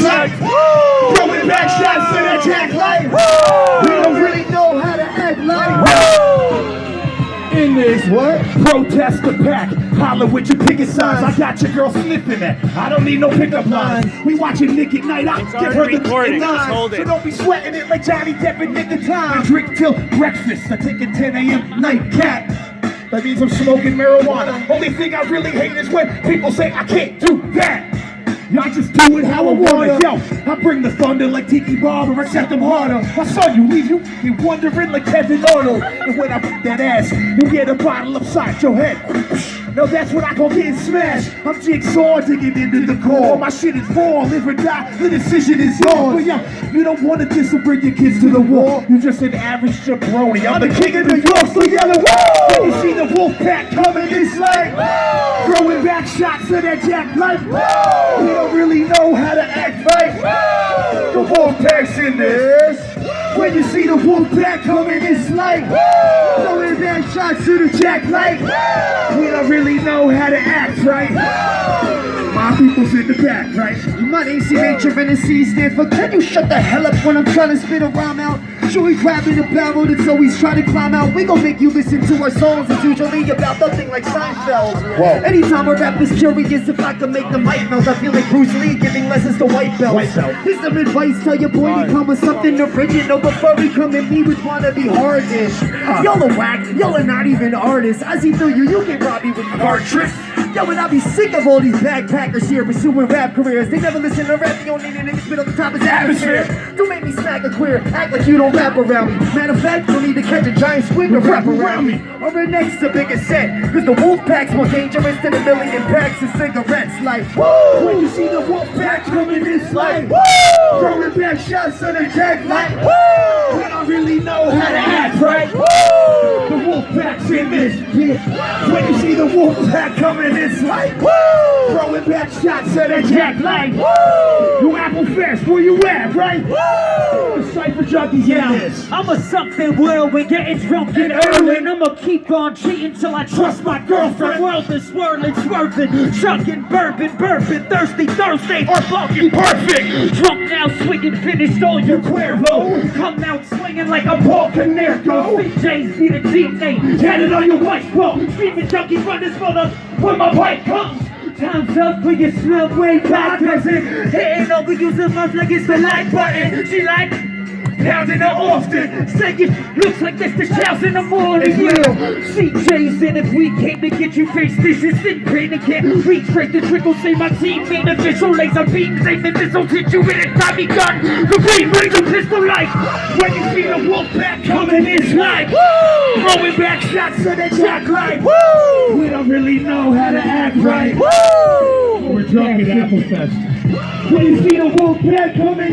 like, throwing back shots to the jack like, we don't really know how to act like. In this what? Protest the pack, holler with your picket signs. I got your girl sniffing that. I don't need no pickup lines. We watching Nick at night. I give her the recording. line. So don't be sweating it like Johnny Depp and Nick of Time. I drink till breakfast. I take a 10 a.m. nightcap. That means I'm smoking marijuana. Only thing I really hate is when people say I can't do that. I just do it how I wanna. Yo, I bring the thunder like Tiki Barber, except I'm harder. I saw you leave, you be wondering like Kevin Arnold. And when I put that ass, you get a bottle upside your head. No, that's what I call getting smashed. I'm jigsaw digging into the core. My shit is raw, live or die, the decision is yours. But yeah, you don't want to diss or bring your kids to the war. You're just an average jabroni. I'm the king of New York, so yellow. When you see the wolf pack coming, it's like throwing back shots to that jack like we don't really know how to act right. The wolf pack's in this. When you see the wolf pack coming, it's like throwing back shots to the jack like we don't really know how to act right. My people's in the back, right? My name's C-Major and the C stand for can you shut the hell up when I'm trying to spit a rhyme out? Sure, we grabbing the barrel that's always trying to climb out. We gon' make you listen to our songs. It's usually about nothing like Seinfeld. Whoa. Anytime a rap is curious, if I can make the mic melt, I feel like Bruce Lee giving lessons to white belts. Here's some advice, tell your boy to come with something original before he come at me with wannabe hardness. Y'all are whack, y'all are not even artists. I see through you, you can rob me with card tricks. Yo, and I be sick of all these backpackers here pursuing rap careers. They never listen to rap, they only need a spit on the top of the atmosphere. Don't make me smack a queer, act like you don't rap around me. Matter of fact, you don't need to catch a giant squid to wrap around me. Or next to bigger set, cause the wolf pack's more dangerous than a million packs of cigarettes. Like, woo! When you see the wolf pack coming, it's like, woo! Throwing back shots on the jack like, woo! We don't really know how to act right. Woo! The wolf pack's in this bitch. When you see the wolf pack coming, it's like, woo! Throwing back shots at that jack like, woo! You Applefest, where you at, right? Woo! The Cypher Junkies in this. I'm a something whirlwind, getting drunk and earling. I'ma keep on cheating till I trust my girlfriend. World is swirling, swerving, chugging, burping, thirsty Thursday, or fucking perfect. Drunk now, swinging, finished all your Cuervo. Come out swinging like a Paul Canerco. CJ's be the GTA, tatted on your wife's boat. Streaming junkies run this mother when my pipe comes. Time's up for your smell way back peasant. Hitting over using mouth like it's the like button. She like pounding her often. Saying looks like this the shouts in the morning. CJ's in if we came to get you face dishes in pain and can't retrace the trickle. Say my team ain't official. Laser beams aiming missiles hit you with a Tommy gun. The green ring the pistol like when you see the wolf pack coming, it's like throwing back shots to the jack like woo! We don't really know how to act right. Woo! We're drunk at Applefest. When you see the wolf pack coming in.